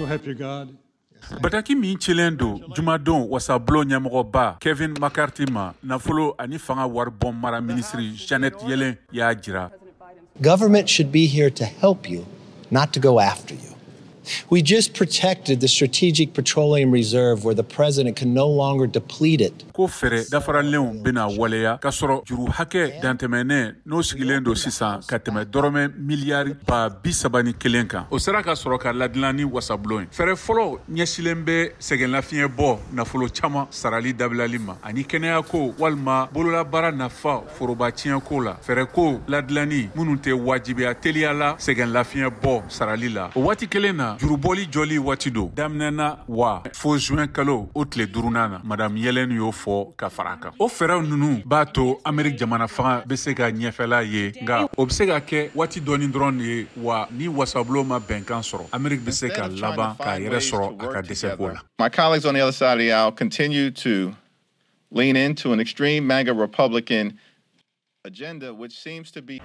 help you God. Bataki min cilen do jumadon wasablo ɲɛmɔgɔba Kevin McCarthy ma nafolo ani fanga waribon mara ministri Janet Yellen y'a jira. Government should be here to help you, not to go after you. We just protected the Strategic Petroleum Reserve where the president can no longer deplete it. Ko fɛɛrɛ dafaralenw bena waleya ka sɔrɔ juru hakɛ dantɛmɛnen n'o sigilen do sisan ka tɛmɛ dɔrɔmɛ miliyari ba 31 kan. O sera ka sɔrɔ ka ladilan ni wasabulon ye. Fɛɛrɛ fɔlɔ ɲɛsilen bɛ sɛgɛnlafiɲɛ bɔ nafolo caman sarali dabilali ma ani kɛnɛya ko walima bololabara nafa foroba tiɲɛ ko la. Fɛɛrɛ ko ladilani minnu tɛ wajibiya teliya la sɛgɛnlafiɲɛ bɔ sarali la. O waati kelen na jurubɔli jɔli waati do daminɛna wa fo juin kalo o tile 5nan na madame Yellen y'o fɔ ka fara kan. O fɛɛrɛw ninnu b'a to Ameriki jamana fanga bɛ se ka ɲɛfɛla ye nka o bɛ se ka kɛ waati dɔɔni dɔrɔn ye wa ni wasabulo ma bɛnkan sɔrɔ Ameriki bɛ se ka laban k'a yɛrɛ sɔrɔ a ka dɛsɛ ko la. My colleagues on the other side of the aisle continue to lean into an extreme MAGA Republican agenda which seems to be